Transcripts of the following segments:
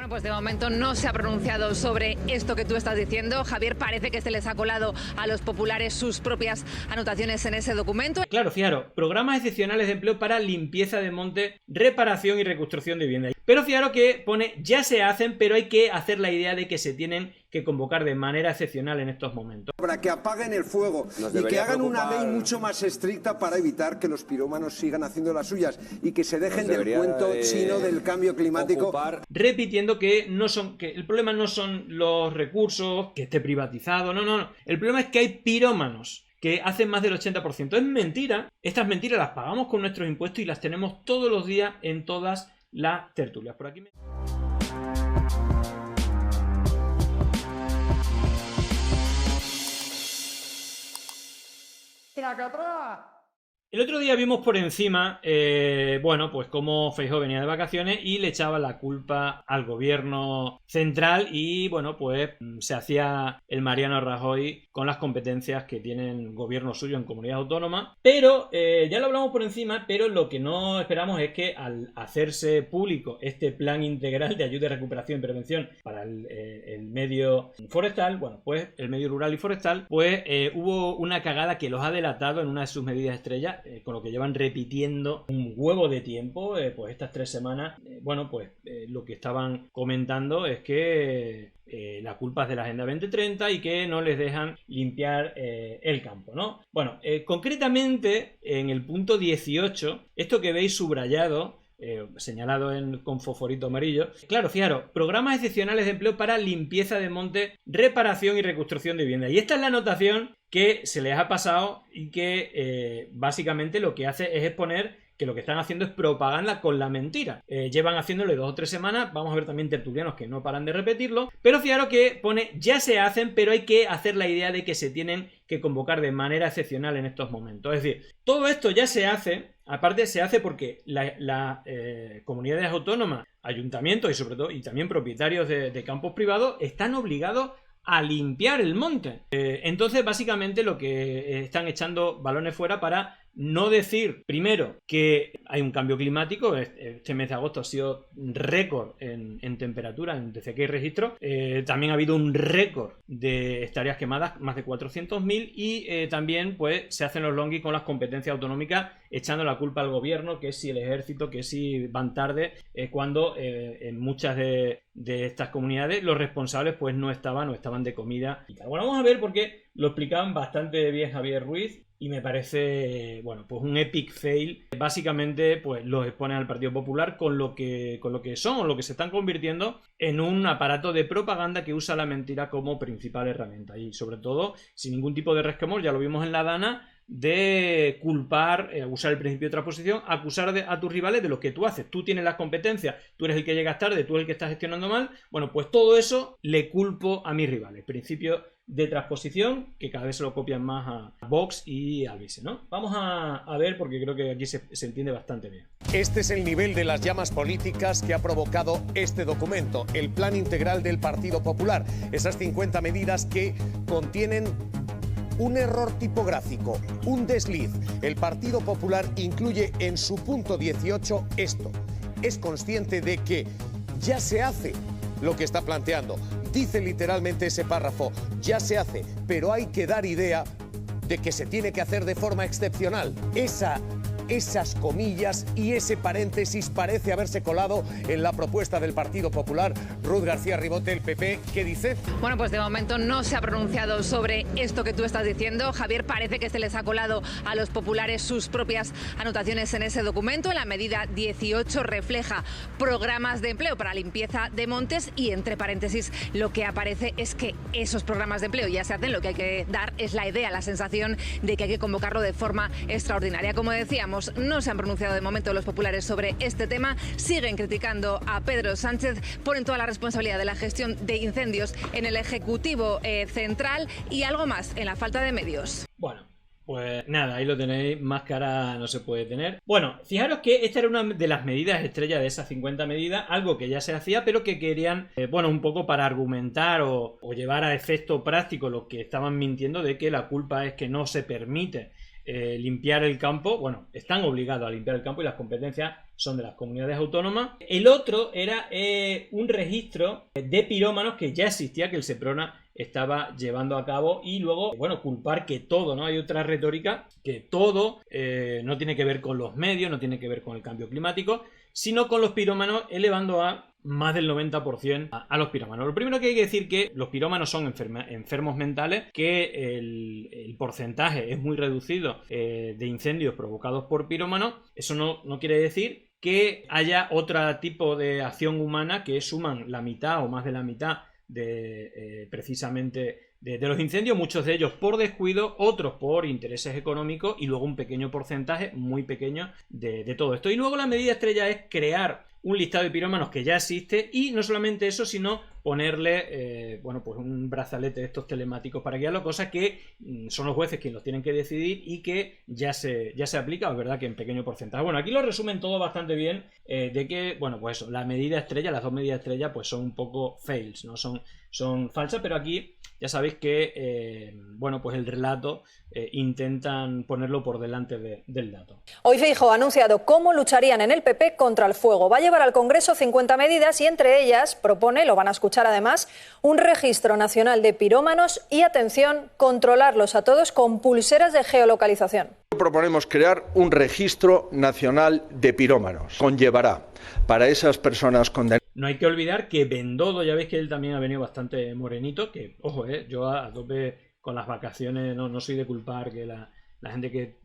Bueno, pues de momento no se ha pronunciado sobre esto que tú estás diciendo. Javier, parece que se les ha colado a los populares sus propias anotaciones en ese documento. Claro, fijaros, programas excepcionales de empleo para limpieza de monte, reparación y reconstrucción de vivienda. Pero fijaros que pone ya se hacen, pero hay que hacer la idea de que se tienen que convocar de manera excepcional en estos momentos. Para que apaguen el fuego y que hagan una ley mucho más estricta para evitar que los pirómanos sigan haciendo las suyas y que se dejen del cuento chino del cambio climático. Repitiendo que el problema no son los recursos, que esté privatizado, no. El problema es que hay pirómanos que hacen más del 80%. Es mentira. Estas mentiras las pagamos con nuestros impuestos y las tenemos todos los días en todas las tertulias. Por aquí El otro día vimos por encima, pues cómo Feijóo venía de vacaciones y le echaba la culpa al gobierno central y, pues se hacía el Mariano Rajoy con las competencias que tiene el gobierno suyo en comunidad autónoma. Pero, ya lo hablamos por encima, pero lo que no esperamos es que al hacerse público este plan integral de ayuda y recuperación y prevención para el medio forestal, el medio rural y forestal, hubo una cagada que los ha delatado en una de sus medidas estrellas, con lo que llevan repitiendo un huevo de tiempo, estas 3 semanas. Lo que estaban comentando es que la culpa es de la Agenda 2030 y que no les dejan limpiar el campo, ¿no? Concretamente en el punto 18, esto que veis subrayado, señalado con fosforito amarillo. Claro, fijaros, programas excepcionales de empleo para limpieza de monte, reparación y reconstrucción de vivienda. Y esta es la anotación que se les ha pasado y que básicamente lo que hace es exponer que lo que están haciendo es propaganda con la mentira. Llevan haciéndole 2 o 3 semanas, vamos a ver también tertulianos que no paran de repetirlo, pero fijaros que pone ya se hacen, pero hay que hacer la idea de que se tienen que convocar de manera excepcional en estos momentos. Es decir, todo esto ya se hace, aparte se hace porque las comunidades autónomas, ayuntamientos y sobre todo y también propietarios de campos privados están obligados a limpiar el monte. Entonces básicamente lo que están echando balones fuera para no decir, primero, que hay un cambio climático. Este mes de agosto ha sido récord en temperatura desde que hay registro. También ha habido un récord de hectáreas quemadas, más de 400.000, y también se hacen los longuis con las competencias autonómicas, echando la culpa al gobierno, que si el ejército, que si van tarde, cuando en muchas de estas comunidades los responsables no estaban de comida y tal. Bueno, vamos a ver porque lo explicaban bastante bien Javier Ruiz y me parece, un epic fail. Básicamente, los exponen al Partido Popular con lo que son, o lo que se están convirtiendo en un aparato de propaganda que usa la mentira como principal herramienta y sobre todo, sin ningún tipo de resquemor, ya lo vimos en la Dana, de culpar, usar el principio de transposición, acusar a tus rivales de lo que tú haces. Tú tienes las competencias, tú eres el que llegas tarde, tú eres el que estás gestionando mal. Todo eso le culpo a mis rivales. Principio de transposición, que cada vez se lo copian más a Vox y a Alvise, ¿no? Vamos a ver, porque creo que aquí se entiende bastante bien. Este es el nivel de las llamas políticas que ha provocado este documento, el Plan Integral del Partido Popular. Esas 50 medidas que contienen un error tipográfico, un desliz. El Partido Popular incluye en su punto 18 esto. Es consciente de que ya se hace lo que está planteando. Dice literalmente ese párrafo, ya se hace, pero hay que dar idea de que se tiene que hacer de forma excepcional. Esas comillas y ese paréntesis parece haberse colado en la propuesta del Partido Popular. Ruth García Ribote, el PP, ¿qué dice? Bueno, pues de momento no se ha pronunciado sobre esto que tú estás diciendo. Javier, parece que se les ha colado a los populares sus propias anotaciones en ese documento. La medida 18 refleja programas de empleo para limpieza de montes y, entre paréntesis, lo que aparece es que esos programas de empleo ya se hacen. Lo que hay que dar es la idea, la sensación de que hay que convocarlo de forma extraordinaria. Como decíamos, no se han pronunciado de momento los populares sobre este tema. Siguen criticando a Pedro Sánchez, ponen toda la responsabilidad de la gestión de incendios en el Ejecutivo Central y algo más, en la falta de medios. Bueno, pues nada, ahí lo tenéis, más cara no se puede tener. Bueno, fijaros que esta era una de las medidas estrella de esas 50 medidas, algo que ya se hacía, pero que querían, un poco para argumentar o llevar a efecto práctico lo que estaban mintiendo de que la culpa es que no se permite limpiar el campo. Bueno, están obligados a limpiar el campo y las competencias son de las comunidades autónomas. El otro era un registro de pirómanos que ya existía, que el Seprona estaba llevando a cabo, y luego, bueno, culpar que todo, ¿no? Hay otra retórica, que todo no tiene que ver con los medios, no tiene que ver con el cambio climático, sino con los pirómanos, elevando a más del 90% a los pirómanos. Lo primero que hay que decir que los pirómanos son enfermos mentales, que el porcentaje es muy reducido de incendios provocados por pirómanos. Eso no quiere decir que haya otro tipo de acción humana que suman la mitad o más de la mitad precisamente de los incendios, muchos de ellos por descuido, otros por intereses económicos, y luego un pequeño porcentaje muy pequeño de todo esto. Y luego la medida estrella es crear un listado de pirómanos que ya existe, y no solamente eso, sino ponerle pues un brazalete de estos telemáticos para guiarlo, cosa que son los jueces quienes los tienen que decidir y que ya se aplica, es verdad que en pequeño porcentaje. Bueno, aquí lo resumen todo bastante bien, de que, bueno, pues eso, la medida estrella, las dos medidas estrella, pues son un poco fails, ¿no? Son falsas, pero aquí ya sabéis que, bueno, pues el relato intentan ponerlo por delante del dato. Hoy Feijóo ha anunciado cómo lucharían en el PP contra el fuego. Va a llevar al Congreso 50 medidas y entre ellas propone, lo van a escuchar además, un registro nacional de pirómanos y, atención, controlarlos a todos con pulseras de geolocalización. Proponemos crear un registro nacional de pirómanos. Conllevará para esas personas condenadas. No hay que olvidar que Bendodo, ya veis que él también ha venido bastante morenito, que, ojo, yo a tope con las vacaciones, no soy de culpar que la gente que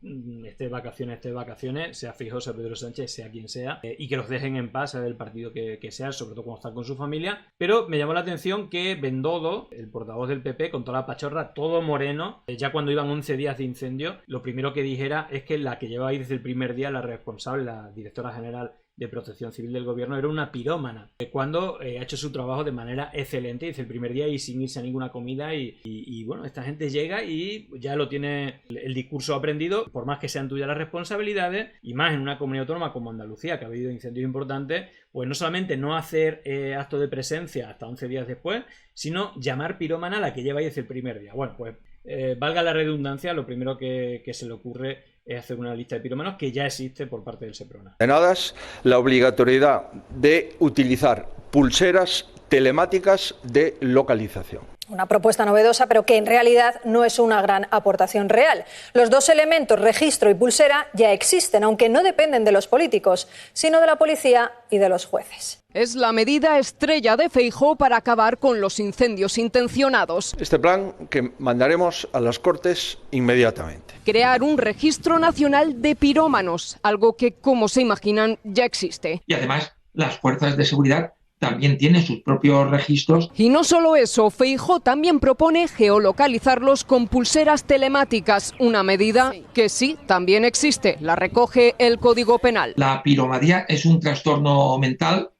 esté de vacaciones, sea Feijóo, sea Pedro Sánchez, sea quien sea, y que los dejen en paz, sea del partido que sea, sobre todo cuando están con su familia. Pero me llamó la atención que Bendodo, el portavoz del PP, con toda la pachorra, todo moreno, ya cuando iban 11 días de incendio, lo primero que dijera es que la que llevaba ahí desde el primer día, la responsable, la directora general de Protección Civil del Gobierno, era una pirómana, cuando ha hecho su trabajo de manera excelente desde el primer día y sin irse a ninguna comida, y bueno, esta gente llega y ya lo tiene el discurso aprendido. Por más que sean tuyas las responsabilidades, y más en una comunidad autónoma como Andalucía, que ha habido incendios importantes, pues no solamente no hacer acto de presencia hasta 11 días después, sino llamar pirómana a la que lleva ahí desde el primer día. Bueno, pues valga la redundancia, lo primero que se le ocurre es hacer una lista de pirómanos que ya existe por parte del Seprona. La obligatoriedad de utilizar pulseras telemáticas de localización. Una propuesta novedosa, pero que en realidad no es una gran aportación real. Los dos elementos, registro y pulsera, ya existen, aunque no dependen de los políticos, sino de la policía y de los jueces. Es la medida estrella de Feijóo para acabar con los incendios intencionados. Este plan que mandaremos a las Cortes inmediatamente. Crear un registro nacional de pirómanos, algo que, como se imaginan, ya existe. Y además, las fuerzas de seguridad también tienen sus propios registros. Y no solo eso, Feijóo también propone geolocalizarlos con pulseras telemáticas, una medida que sí, también existe, la recoge el Código Penal. La piromanía es un trastorno mental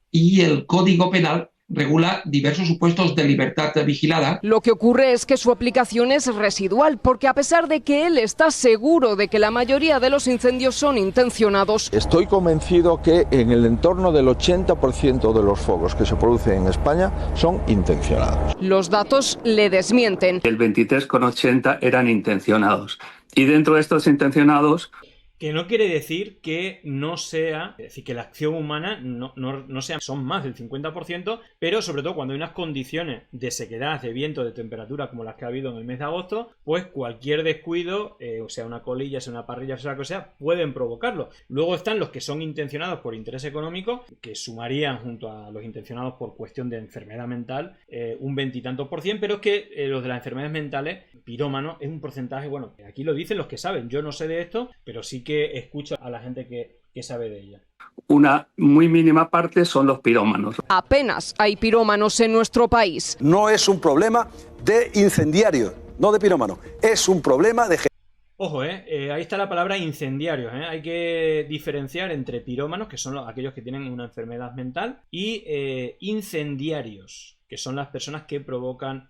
y el Código Penal regula diversos supuestos de libertad vigilada. Lo que ocurre es que su aplicación es residual, porque a pesar de que él está seguro de que la mayoría de los incendios son intencionados, estoy convencido que en el entorno del 80% de los fuegos que se producen en España son intencionados. Los datos le desmienten. El 23,80 eran intencionados. Y dentro de estos intencionados, que no quiere decir que no sea, es decir, que la acción humana no sea, son más del 50%, pero sobre todo cuando hay unas condiciones de sequedad, de viento, de temperatura como las que ha habido en el mes de agosto, pues cualquier descuido, o sea una colilla, sea una parrilla, sea lo que sea, pueden provocarlo. Luego están los que son intencionados por interés económico, que sumarían junto a los intencionados por cuestión de enfermedad mental un 20 y tantos %, pero es que los de las enfermedades mentales, pirómanos, es un porcentaje, bueno, aquí lo dicen los que saben, yo no sé de esto, pero sí que escucho a la gente que sabe de ella. Una muy mínima parte son los pirómanos. Apenas hay pirómanos en nuestro país. No es un problema de incendiarios, no de pirómanos, es un problema de... Ojo, ahí está la palabra incendiarios. Hay que diferenciar entre pirómanos, que son aquellos que tienen una enfermedad mental, y incendiarios, que son las personas que provocan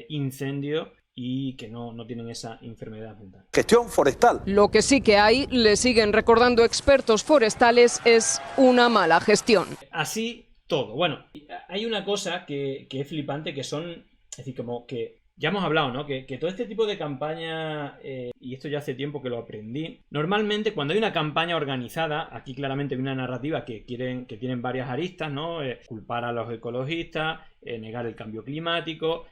incendio y que no tienen esa enfermedad mental. Gestión forestal. Lo que sí que hay, le siguen recordando expertos forestales, es una mala gestión. Así todo. Bueno, hay una cosa que es flipante, que son, es decir, como que Ya hemos hablado, ¿no? Que todo este tipo de campaña, y esto ya hace tiempo que lo aprendí, normalmente cuando hay una campaña organizada, aquí claramente hay una narrativa que tienen varias aristas, ¿no? Culpar a los ecologistas, negar el cambio climático,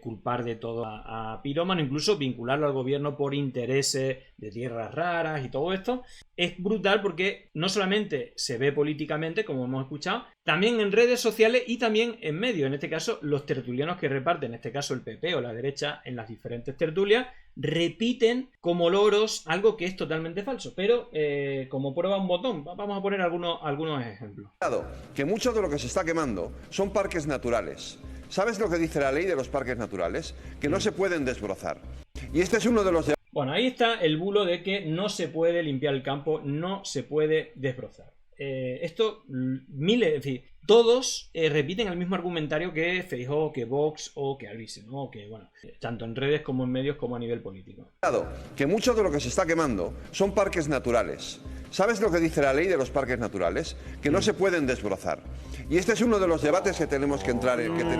culpar de todo a pirómano, incluso vincularlo al gobierno por intereses de tierras raras y todo esto. Es brutal porque no solamente se ve políticamente, como hemos escuchado, también en redes sociales y también en medios. En este caso, los tertulianos que reparten, en este caso el PP o la derecha, en las diferentes tertulias, repiten como loros algo que es totalmente falso. Pero como prueba un botón, vamos a poner algunos ejemplos. Que mucho de lo que se está quemando son parques naturales. ¿Sabes lo que dice la ley de los parques naturales? Que no se pueden desbrozar. Y este es uno de los... Bueno, ahí está el bulo de que no se puede limpiar el campo, no se puede desbrozar. Esto, miles, es decir, todos repiten el mismo argumentario que Feijóo, que Vox o que Albizu, ¿no? Que, bueno, tanto en redes como en medios como a nivel político. Que mucho de lo que se está quemando son parques naturales. ¿Sabes lo que dice la ley de los parques naturales? Que no se pueden desbrozar. Y este es uno de los debates que tenemos que entrar en ellos.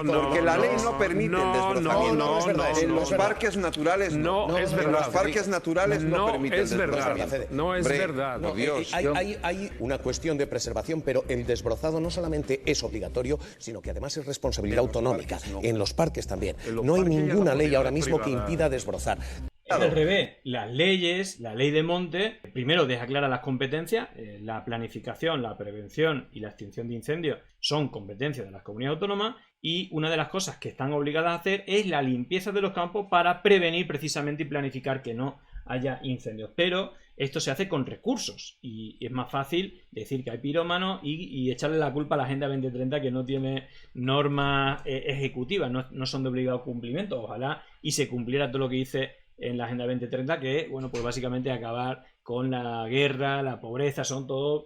Porque la ley no permite el desbrozamiento. En los parques naturales no. Es verdad. En los parques naturales no permiten el desbrozamiento. No es verdad. Por Dios. Hay una cuestión de preservación, pero el desbrozado no solamente es obligatorio, sino que además es responsabilidad autonómica. En los parques también. No hay ninguna ley ahora mismo que impida desbrozar. Al revés, las leyes, la ley de monte, primero deja claras las competencias, la planificación, la prevención y la extinción de incendios son competencias de las comunidades autónomas, y una de las cosas que están obligadas a hacer es la limpieza de los campos para prevenir precisamente y planificar que no haya incendios. Pero esto se hace con recursos y es más fácil decir que hay pirómanos y echarle la culpa a la Agenda 2030, que no tiene normas ejecutivas, no son de obligado cumplimiento. Ojalá y se cumpliera todo lo que dice en la Agenda 2030, que, bueno, pues básicamente acabar con la guerra, la pobreza, son todo,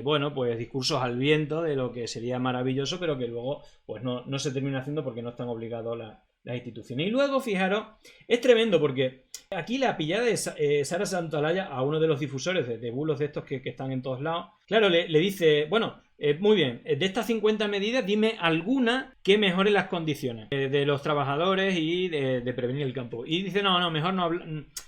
bueno, pues discursos al viento de lo que sería maravilloso, pero que luego pues no se termina haciendo porque no están obligados las instituciones. Y luego, fijaros, es tremendo porque aquí la pillada de Sara Santolaya a uno de los difusores de bulos de estos que están en todos lados, claro, le dice, bueno, muy bien, de estas 50 medidas, dime alguna que mejore las condiciones de los trabajadores y de prevenir el campo. Y dice, no, mejor no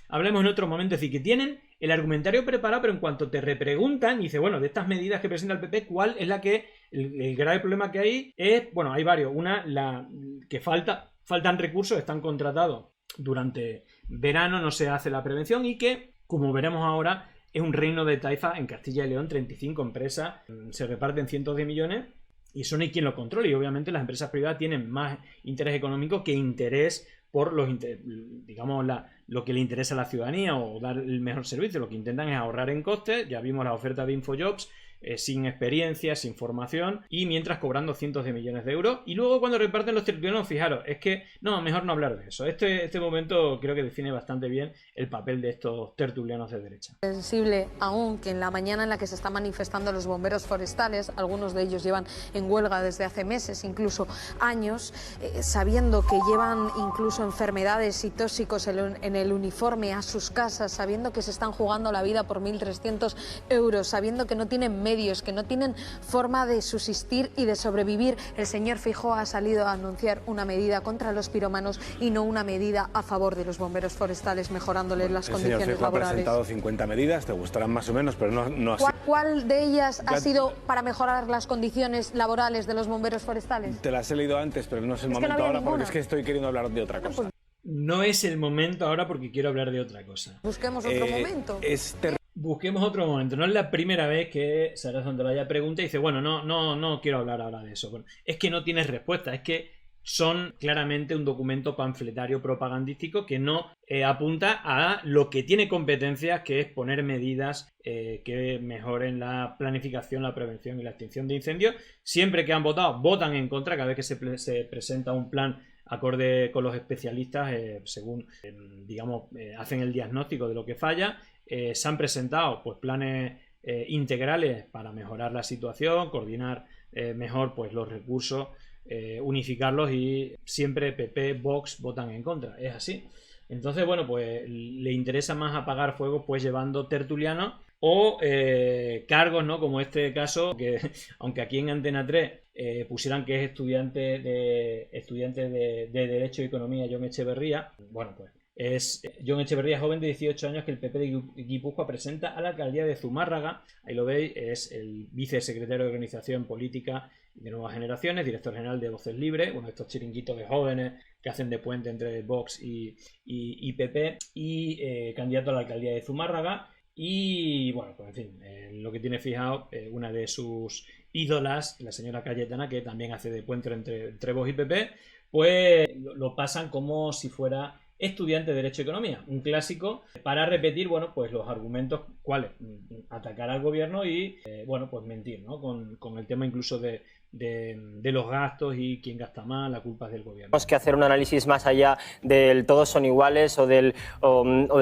hablemos en otro momento. Es decir, que tienen el argumentario preparado, pero en cuanto te repreguntan, dice, bueno, de estas medidas que presenta el PP, ¿cuál es la que, el grave problema que hay es, bueno, hay varios. Una, la que faltan recursos, están contratados durante verano, no se hace la prevención, y que, como veremos ahora, es un reino de taifa en Castilla y León, 35 empresas, se reparten cientos de millones y eso no hay quien lo controle. Y obviamente las empresas privadas tienen más interés económico que interés por digamos, lo que le interesa a la ciudadanía o dar el mejor servicio. Lo que intentan es ahorrar en costes. Ya vimos la oferta de Infojobs, sin experiencia, sin formación, y mientras cobrando cientos de millones de euros. Y luego cuando reparten los tertulianos, fijaros, es que no, mejor no hablar de eso. Este momento creo que define bastante bien el papel de estos tertulianos de derecha. Es sensible aún que en la mañana en la que se están manifestando los bomberos forestales, algunos de ellos llevan en huelga desde hace meses, incluso años, sabiendo que llevan incluso enfermedades y tóxicos en el uniforme a sus casas, sabiendo que se están jugando la vida por 1.300 euros, sabiendo que no tienen medios, que no tienen forma de subsistir y de sobrevivir. El señor Feijóo ha salido a anunciar una medida contra los pirómanos y no una medida a favor de los bomberos forestales, mejorándoles las condiciones laborales. El señor Feijóo ha presentado 50 medidas, te gustarán más o menos, pero no así. ¿Cuál de ellas ha sido para mejorar las condiciones laborales de los bomberos forestales? Te las he leído antes, pero no es el momento ahora, porque es que estoy queriendo hablar de otra cosa. No es el momento ahora porque quiero hablar de otra cosa. Busquemos otro momento. Busquemos otro momento. No es la primera vez que Sara Santolaya pregunta y dice, bueno, no quiero hablar ahora de eso. Bueno, es que no tienes respuesta, es que son claramente un documento panfletario propagandístico que no apunta a lo que tiene competencias, que es poner medidas que mejoren la planificación, la prevención y la extinción de incendios. Siempre que han votado, votan en contra cada vez que se presenta un plan acorde con los especialistas, según, digamos, hacen el diagnóstico de lo que falla. Se han presentado pues planes integrales para mejorar la situación, coordinar mejor pues los recursos, unificarlos, y siempre PP, Vox votan en contra. Es así. Entonces, bueno, pues le interesa más apagar fuegos pues llevando tertulianos o cargos, ¿no? Como este caso, que aunque aquí en Antena 3 pusieran que es estudiante de Derecho y Economía Jon Echeverría. Bueno, pues es Jon Echeverría, joven de 18 años que el PP de Guipúzcoa presenta a la alcaldía de Zumárraga. Ahí lo veis, es el vicesecretario de Organización Política de Nuevas Generaciones, director general de Voces Libres, uno de estos chiringuitos de jóvenes que hacen de puente entre Vox y PP, y candidato a la alcaldía de Zumárraga. Y bueno, pues en fin, lo que tiene fijado una de sus ídolas, la señora Cayetana, que también hace de puente entre Vox y PP, pues lo pasan como si fuera estudiante de Derecho y Economía, un clásico para repetir, bueno, pues los argumentos cuáles, atacar al gobierno y, bueno, pues mentir, ¿no? Con el tema incluso de los gastos y quién gasta más, la culpa es del gobierno. Tenemos que hacer un análisis más allá del todos son iguales o de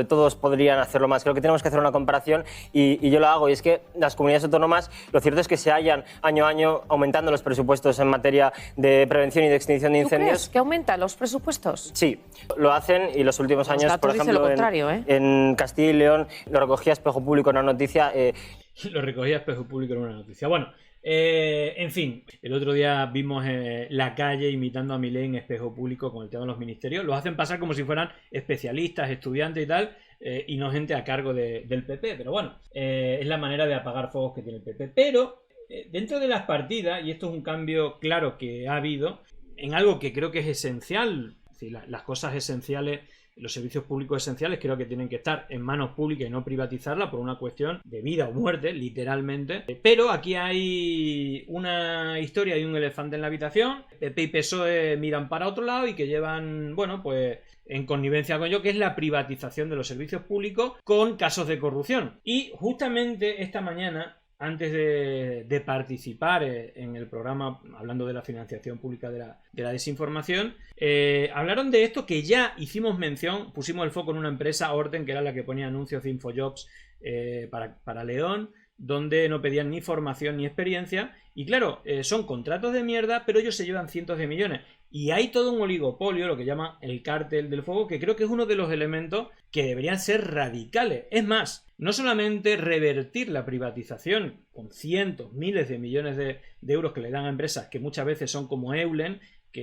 todos podrían hacerlo más. Creo que tenemos que hacer una comparación y yo lo hago, y es que las comunidades autónomas, lo cierto es que se hallan año a año aumentando los presupuestos en materia de prevención y de extinción de incendios. ¿Tú crees que aumentan los presupuestos? Sí, lo hacen, y los últimos años, por ejemplo, en Castilla y León, lo recogía Espejo Público en una noticia. Lo recogía Espejo Público en una noticia. Bueno, en fin, el otro día vimos la calle imitando a Milei en Espejo Público con el tema de los ministerios. Los hacen pasar como si fueran especialistas, estudiantes y tal, y no gente a cargo del PP. Pero bueno, es la manera de apagar fuegos que tiene el PP. Pero dentro de las partidas, y esto es un cambio claro que ha habido, en algo que creo que es esencial, es decir, las cosas esenciales, los servicios públicos esenciales creo que tienen que estar en manos públicas y no privatizarla por una cuestión de vida o muerte, literalmente. Pero aquí hay una historia y un elefante en la habitación. PP y PSOE miran para otro lado y que llevan, bueno, pues en connivencia con ello, que es la privatización de los servicios públicos con casos de corrupción. Y justamente esta mañana, antes de participar en el programa hablando de la financiación pública de la desinformación, hablaron de esto que ya hicimos mención, pusimos el foco en una empresa, Orten, que era la que ponía anuncios de Infojobs para León, donde no pedían ni formación ni experiencia. Y claro, son contratos de mierda, pero ellos se llevan cientos de millones. Y hay todo un oligopolio, lo que llaman el cártel del fuego, que creo que es uno de los elementos que deberían ser radicales. Es más, no solamente revertir la privatización con cientos, miles de millones de euros que le dan a empresas que muchas veces son como Eulen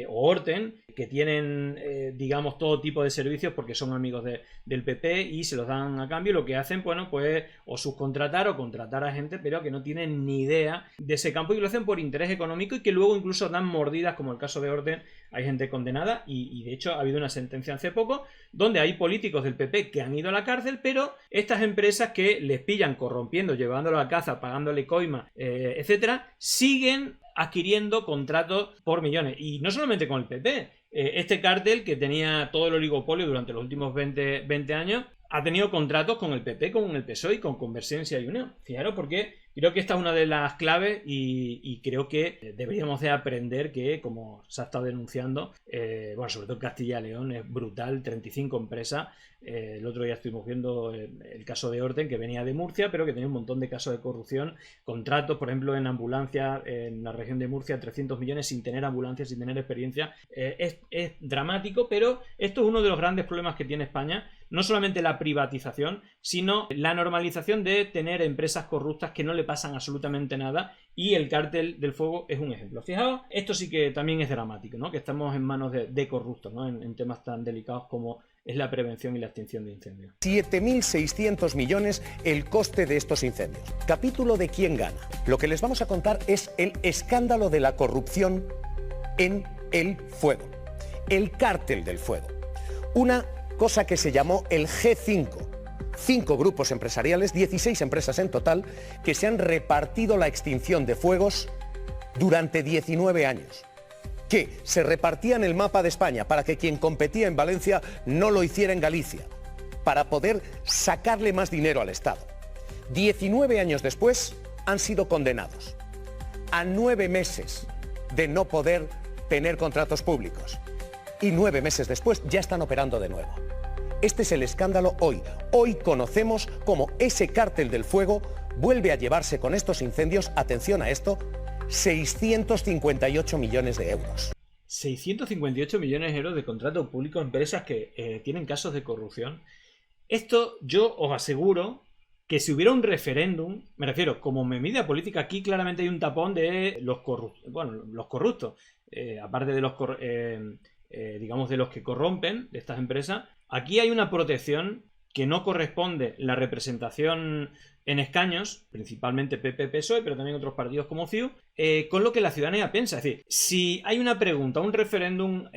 o Orten, que tienen, digamos, todo tipo de servicios porque son amigos del PP y se los dan a cambio. Lo que hacen, bueno, pues o subcontratar o contratar a gente, pero que no tienen ni idea de ese campo y lo hacen por interés económico y que luego incluso dan mordidas, como el caso de Orten. Hay gente condenada y de hecho ha habido una sentencia hace poco donde hay políticos del PP que han ido a la cárcel, pero estas empresas que les pillan corrompiendo, llevándolo a caza, pagándole coima, etcétera, siguen adquiriendo contratos por millones. Y no solamente con el PP. Este cártel, que tenía todo el oligopolio durante los últimos 20 años, ha tenido contratos con el PP, con el PSOE y con Convergencia y Unión. Fijaros, porque creo que esta es una de las claves y creo que deberíamos de aprender que, como se ha estado denunciando, bueno, sobre todo en Castilla y León, es brutal, 35 empresas. El otro día estuvimos viendo el caso de Orten, que venía de Murcia, pero que tenía un montón de casos de corrupción, contratos, por ejemplo, en ambulancia en la región de Murcia, 300 millones sin tener ambulancia, sin tener experiencia. Es dramático, pero esto es uno de los grandes problemas que tiene España. No solamente la privatización, sino la normalización de tener empresas corruptas que no le pasan absolutamente nada, y el cártel del fuego es un ejemplo. Fijaos, esto sí que también es dramático, ¿no? Que estamos en manos de corruptos, ¿no? En temas tan delicados como es la prevención y la extinción de incendios. 7.600 millones el coste de estos incendios. Capítulo de quién gana. Lo que les vamos a contar es el escándalo de la corrupción en el fuego. El cártel del fuego. Una cosa que se llamó el G5. 5 grupos empresariales, 16 empresas en total, que se han repartido la extinción de fuegos durante 19 años. Que se repartían el mapa de España para que quien competía en Valencia no lo hiciera en Galicia, para poder sacarle más dinero al Estado. 19 años después han sido condenados a 9 meses de no poder tener contratos públicos. Y 9 meses después ya están operando de nuevo. Este es el escándalo hoy. Hoy conocemos cómo ese cártel del fuego vuelve a llevarse con estos incendios, atención a esto, 658 millones de euros. 658 millones de euros de contrato público a empresas que tienen casos de corrupción. Esto yo os aseguro que si hubiera un referéndum, me refiero, como medida política, aquí claramente hay un tapón de los corruptos, aparte de los digamos de los que corrompen de estas empresas. Aquí hay una protección que no corresponde la representación en escaños, principalmente PP, PSOE, pero también otros partidos como CiU, con lo que la ciudadanía piensa. Es decir, si hay una pregunta, un referéndum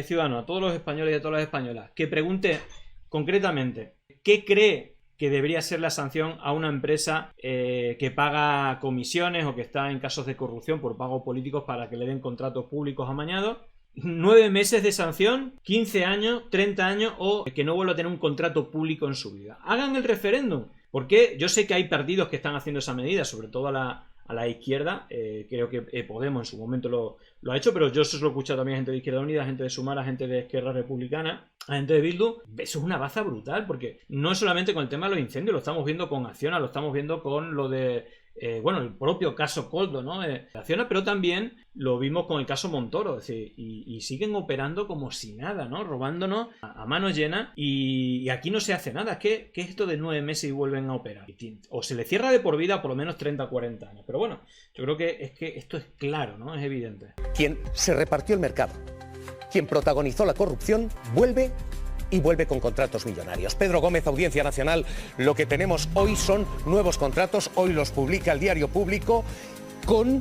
ciudadano a todos los españoles y a todas las españolas, que pregunte concretamente qué cree que debería ser la sanción a una empresa que paga comisiones o que está en casos de corrupción por pagos políticos para que le den contratos públicos amañados, 9 meses de sanción, 15 años, 30 años o que no vuelva a tener un contrato público en su vida. Hagan el referéndum, porque yo sé que hay partidos que están haciendo esa medida, sobre todo a la izquierda. Creo que Podemos en su momento lo ha hecho, pero yo eso lo he escuchado también a gente de Izquierda Unida, a gente de Sumar, a gente de Esquerra Republicana, a gente de Bildu. Eso es una baza brutal, porque no es solamente con el tema de los incendios, lo estamos viendo con Acciona, lo estamos viendo con lo de el propio caso Coldo, ¿no? Acciona, pero también lo vimos con el caso Montoro, es decir, y siguen operando como si nada, ¿no? Robándonos a mano llena, y aquí no se hace nada. ¿Qué es esto de 9 meses y vuelven a operar? O se le cierra de por vida por lo menos 30 o 40 años. Pero bueno, yo creo que esto es claro, ¿no? Es evidente. Quien se repartió el mercado, quien protagonizó la corrupción, vuelve con contratos millonarios. Pedro Gómez, Audiencia Nacional, lo que tenemos hoy son nuevos contratos, hoy los publica el Diario Público con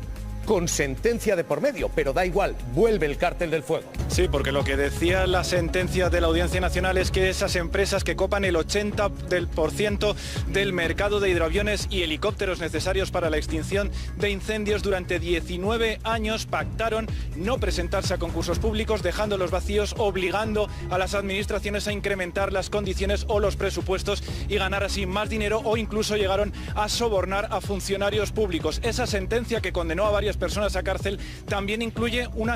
sentencia de por medio, pero da igual, vuelve el cártel del fuego. Sí, porque lo que decía la sentencia de la Audiencia Nacional es que esas empresas que copan el 80% del mercado de hidroaviones y helicópteros necesarios para la extinción de incendios durante 19 años pactaron no presentarse a concursos públicos, dejándolos vacíos, obligando a las administraciones a incrementar las condiciones o los presupuestos y ganar así más dinero, o incluso llegaron a sobornar a funcionarios públicos. Esa sentencia, que condenó a varias personas a cárcel, también incluye una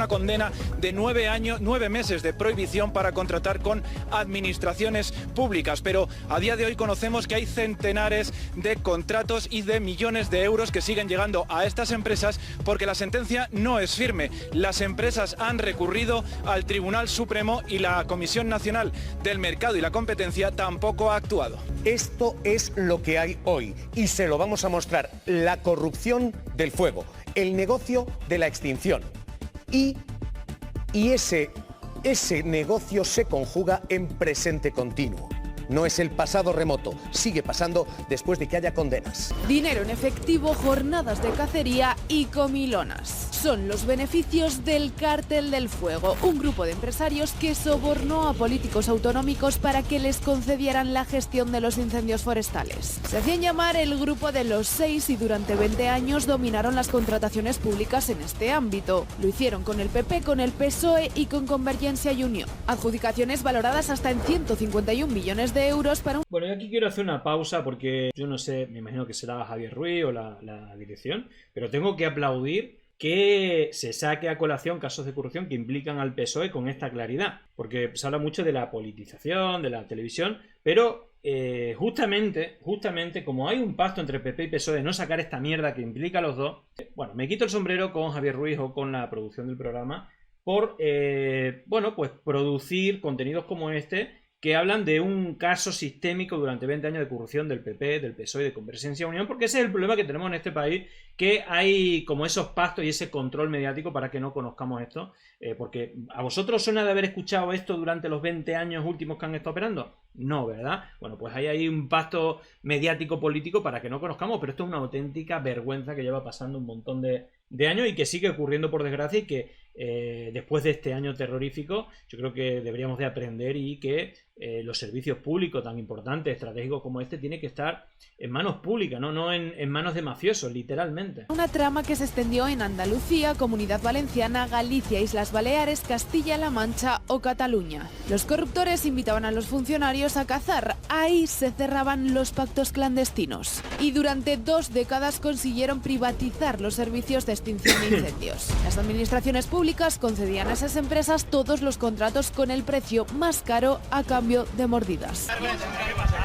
condena de 9 meses de prohibición para contratar con administraciones públicas. Pero a día de hoy conocemos que hay centenares de contratos y de millones de euros que siguen llegando a estas empresas porque la sentencia no es firme. Las empresas han recurrido al Tribunal Supremo y la Comisión Nacional del Mercado y la Competencia tampoco ha actuado. Esto es lo que hay hoy y se lo vamos a mostrar: la corrupción del fuego, el negocio de la extinción. Y ese negocio se conjuga en presente continuo. No es el pasado remoto, sigue pasando después de que haya condenas. Dinero en efectivo, jornadas de cacería y comilonas. Son los beneficios del Cártel del Fuego, un grupo de empresarios que sobornó a políticos autonómicos para que les concedieran la gestión de los incendios forestales. Se hacían llamar el Grupo de los 6 y durante 20 años dominaron las contrataciones públicas en este ámbito. Lo hicieron con el PP, con el PSOE y con Convergencia y Unión. Adjudicaciones valoradas hasta en 151 millones de euros para un... Bueno, yo aquí quiero hacer una pausa porque yo no sé, me imagino que será Javier Ruiz o la dirección, pero tengo que aplaudir que se saque a colación casos de corrupción que implican al PSOE con esta claridad, porque se habla mucho de la politización, de la televisión, pero justamente como hay un pacto entre PP y PSOE de no sacar esta mierda que implica a los dos, bueno, me quito el sombrero con Javier Ruiz o con la producción del programa por, pues producir contenidos como este que hablan de un caso sistémico durante 20 años de corrupción del PP, del PSOE y de Convergencia y Unión, porque ese es el problema que tenemos en este país, que hay como esos pactos y ese control mediático para que no conozcamos esto, porque ¿a vosotros suena de haber escuchado esto durante los 20 años últimos que han estado operando? No, ¿verdad? Bueno, pues ahí hay un pacto mediático político para que no conozcamos, pero esto es una auténtica vergüenza que lleva pasando un montón de años y que sigue ocurriendo por desgracia, y que después de este año terrorífico yo creo que deberíamos de aprender, y que los servicios públicos tan importantes, estratégicos como este, tiene que estar en manos públicas, no en manos de mafiosos, literalmente. Una trama que se extendió en Andalucía, Comunidad Valenciana, Galicia, Islas Baleares, Castilla-La Mancha o Cataluña. Los corruptores invitaban a los funcionarios a cazar. Ahí se cerraban los pactos clandestinos. Y durante 2 décadas consiguieron privatizar los servicios de extinción de incendios. Las administraciones públicas concedían a esas empresas todos los contratos con el precio más caro a cambio de mordidas.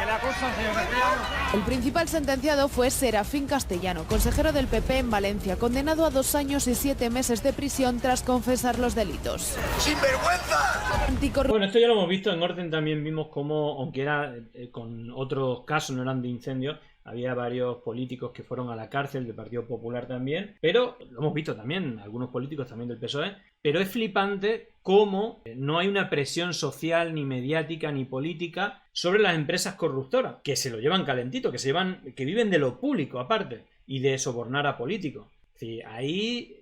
le acusan, señor Castellano. El principal sentenciado fue Serafín Castellano, consejero del PP en Valencia, condenado a 2 años y 7 meses de prisión tras confesar los delitos. ¡Sinvergüenza! Bueno, esto ya lo hemos visto en orden, también vimos cómo, aunque era con otros casos, no eran de incendios, había varios políticos que fueron a la cárcel, del Partido Popular también, pero lo hemos visto también, algunos políticos también del PSOE, pero es flipante cómo no hay una presión social, ni mediática, ni política sobre las empresas corruptoras, que se lo llevan calentito, que viven de lo público aparte, y de sobornar a políticos. Sí, ahí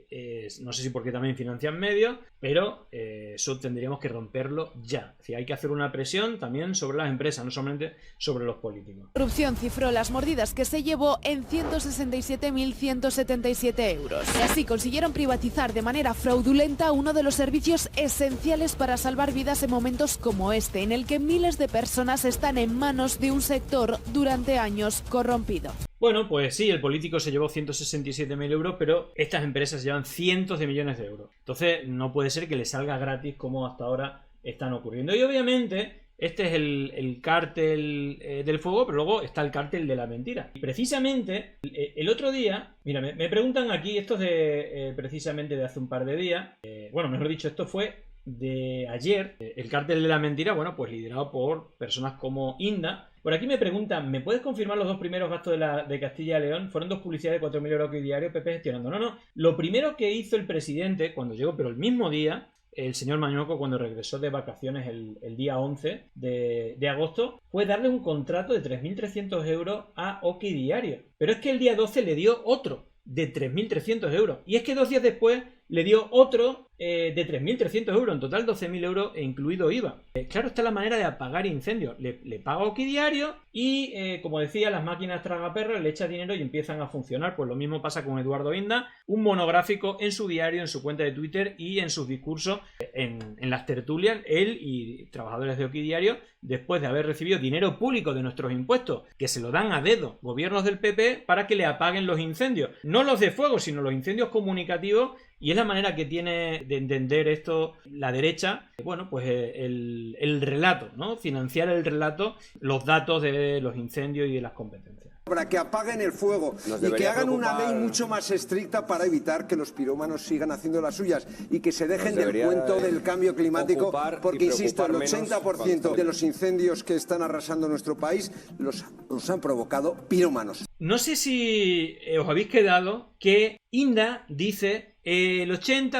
no sé si porque también financian medios, pero eso tendríamos que romperlo ya. Sí, hay que hacer una presión también sobre las empresas, no solamente sobre los políticos. Corrupción cifró las mordidas que se llevó en 167.177 euros. Y así consiguieron privatizar de manera fraudulenta uno de los servicios esenciales para salvar vidas en momentos como este, en el que miles de personas están en manos de un sector durante años corrompido. Bueno, pues sí, el político se llevó 167.000 euros, pero estas empresas llevan cientos de millones de euros. Entonces no puede ser que le salga gratis como hasta ahora están ocurriendo. Y obviamente este es el cártel del fuego, pero luego está el cártel de la mentira. Y precisamente el otro día, mira, me preguntan aquí, esto es de precisamente de hace un par de días, bueno, mejor dicho, esto fue de ayer, el cártel de la mentira, bueno, pues liderado por personas como Inda. Por aquí me preguntan, ¿me puedes confirmar los 2 primeros gastos de Castilla y León? Fueron 2 publicidades de 4.000 euros que diario PP gestionando. No. Lo primero que hizo el presidente cuando llegó, pero el mismo día, el señor Mañueco, cuando regresó de vacaciones el día 11 de agosto, fue darle un contrato de 3.300 euros a Oki Diario. Pero es que el día 12 le dio otro de 3.300 euros. Y es que 2 días después le dio otro de 3.300 euros, en total 12.000 euros e incluido IVA. Claro, está la manera de apagar incendios. Le paga Oki Diario y, como decía, las máquinas tragaperras le echa dinero y empiezan a funcionar. Pues lo mismo pasa con Eduardo Inda, un monográfico en su diario, en su cuenta de Twitter y en sus discursos en las tertulias. Él y trabajadores de Oki Diario, después de haber recibido dinero público de nuestros impuestos, que se lo dan a dedo gobiernos del PP para que le apaguen los incendios. No los de fuego, sino los incendios comunicativos. Y es la manera que tiene de entender esto la derecha, bueno, pues el relato, ¿no? Financiar el relato, los datos de los incendios y de las competencias. Para que apaguen el fuego y que hagan una ley mucho más estricta para evitar que los pirómanos sigan haciendo las suyas y que se dejen del cuento del cambio climático, porque insisto, el 80% de los incendios que están arrasando nuestro país los han provocado pirómanos. No sé si os habéis quedado que Inda dice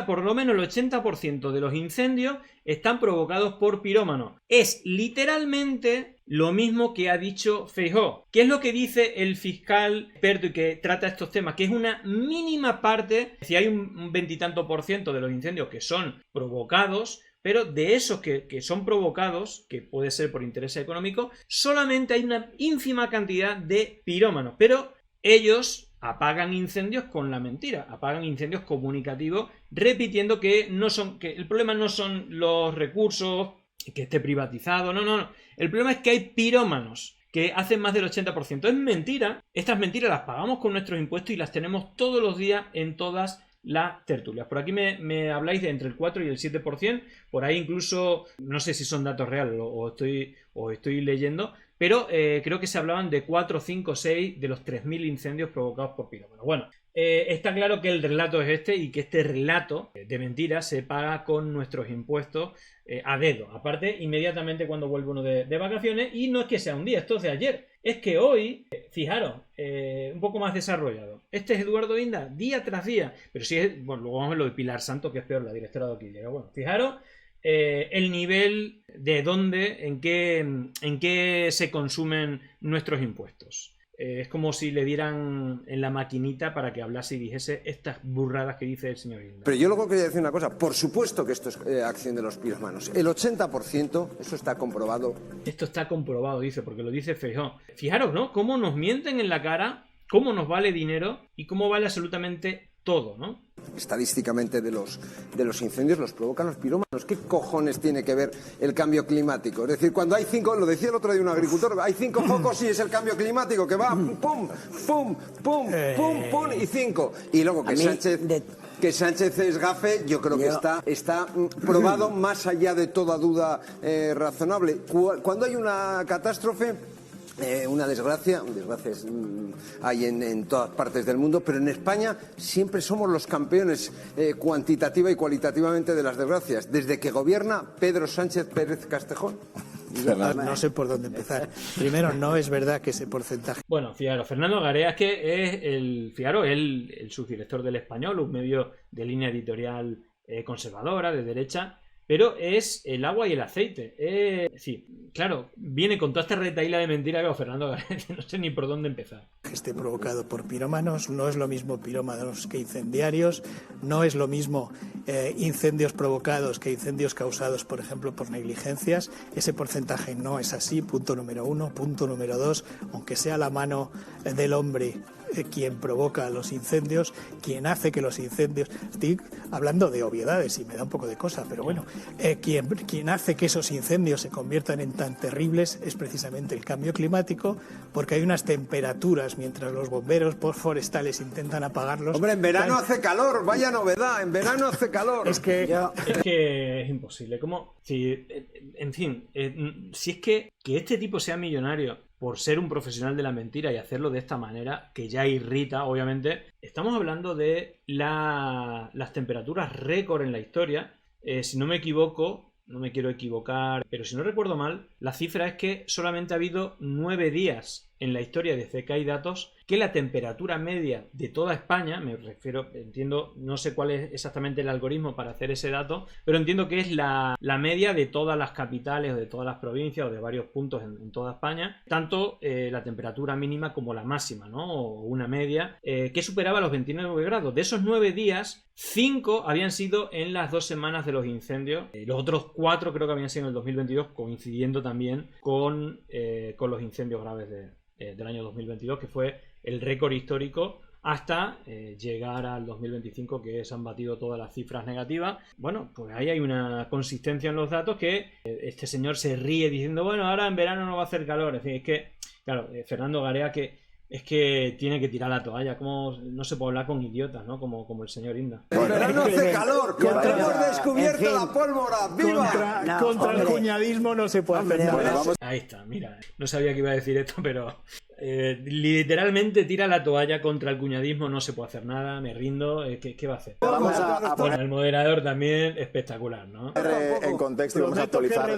por lo menos el 80% de los incendios están provocados por pirómanos. Es literalmente lo mismo que ha dicho Feijóo. ¿Qué es lo que dice el fiscal experto y que trata estos temas? Que es una mínima parte, si hay un 20 y tanto % de los incendios que son provocados, pero de esos que son provocados, que puede ser por interés económico, solamente hay una ínfima cantidad de pirómanos. Pero ellos apagan incendios con la mentira, apagan incendios comunicativos, repitiendo que el problema no son los recursos, que esté privatizado, no. El problema es que hay pirómanos que hacen más del 80%. Es mentira. Estas mentiras las pagamos con nuestros impuestos y las tenemos todos los días en todas las tertulias. Por aquí me habláis de entre el 4 y el 7%. Por ahí incluso, no sé si son datos reales o estoy leyendo, pero creo que se hablaban de 4, 5, 6 de los 3.000 incendios provocados por pirómanos. Bueno, está claro que el relato es este y que este relato de mentiras se paga con nuestros impuestos a dedo. Aparte, inmediatamente cuando vuelve uno de vacaciones, y no es que sea un día, esto es de ayer. Es que hoy, fijaros, un poco más desarrollado. Este es Eduardo Inda, día tras día. Pero sí, bueno, luego vamos a ver lo de Pilar Santos, que es peor, la directora de Oki Diario. Bueno, fijaros el nivel de dónde, en qué se consumen nuestros impuestos. Es como si le dieran en la maquinita para que hablase y dijese estas burradas que dice el señor Inda. Pero yo luego quería decir una cosa. Por supuesto que esto es acción de los pirómanos. El 80%, eso está comprobado. Esto está comprobado, dice, porque lo dice Feijóo. Fijaros, ¿no? Cómo nos mienten en la cara, cómo nos vale dinero y cómo vale absolutamente todo, ¿no? Estadísticamente de los incendios los provocan los pirómanos. ¿Qué cojones tiene que ver el cambio climático? Es decir, cuando hay 5, lo decía el otro día un agricultor, hay 5 focos y es el cambio climático que va pum, pum, pum, pum y 5. Y luego que Sánchez es gafe, yo creo que está probado más allá de toda duda razonable. Cuando hay una catástrofe, una desgracia hay en todas partes del mundo, pero en España siempre somos los campeones cuantitativa y cualitativamente de las desgracias, desde que gobierna Pedro Sánchez Pérez Castejón. No sé por dónde empezar. Primero, no es verdad que ese porcentaje... Bueno, fijaros, Fernando Garea es que es el subdirector del Español, un medio de línea editorial conservadora, de derecha, pero es el agua y el aceite. Sí, claro, viene con toda esta retahíla de mentira que Fernando Garea, no sé ni por dónde empezar. Que esté provocado por pirómanos, no es lo mismo pirómanos que incendiarios, no es lo mismo incendios provocados que incendios causados, por ejemplo, por negligencias. Ese porcentaje no es así, punto número 1. Punto número 2, aunque sea la mano del hombre quien provoca los incendios, quien hace que los incendios... Estoy hablando de obviedades y me da un poco de cosa, pero bueno, quien hace que esos incendios se conviertan en tan terribles es precisamente el cambio climático, porque hay unas temperaturas mientras los bomberos forestales intentan apagarlos. Hombre, en verano hace calor, vaya novedad, en verano hace calor. Es que es imposible. En fin, si es que este tipo sea millonario por ser un profesional de la mentira y hacerlo de esta manera, que ya irrita, obviamente. Estamos hablando de las temperaturas récord en la historia. Si no me equivoco, no me quiero equivocar, pero si no recuerdo mal, la cifra es que solamente ha habido 9 días en la historia desde que hay datos que la temperatura media de toda España, me refiero, entiendo, no sé cuál es exactamente el algoritmo para hacer ese dato, pero entiendo que es la media de todas las capitales o de todas las provincias o de varios puntos en toda España, tanto la temperatura mínima como la máxima, ¿no? O una media, que superaba los 29 grados. De esos 9 días, 5 habían sido en las 2 semanas de los incendios, los otros 4 creo que habían sido en el 2022, coincidiendo también con los incendios graves del año 2022, que fue el récord histórico hasta llegar al 2025, que se han batido todas las cifras negativas. Bueno, pues ahí hay una consistencia en los datos que este señor se ríe diciendo, bueno, ahora en verano no va a hacer calor. Es decir, es que, claro, Fernando Garea es que tiene que tirar la toalla, como no se puede hablar con idiotas, ¿no? Como el señor Inda. En verano hace calor, hemos descubierto la pólvora, ¡viva! Contra el cuñadismo no se puede hacer nada. Ahí está, mira, no sabía que iba a decir esto, pero literalmente tira la toalla contra el cuñadismo, no se puede hacer nada, me rindo, ¿qué va a hacer? Bueno, el moderador también espectacular, ¿no? En contexto, vamos a actualizar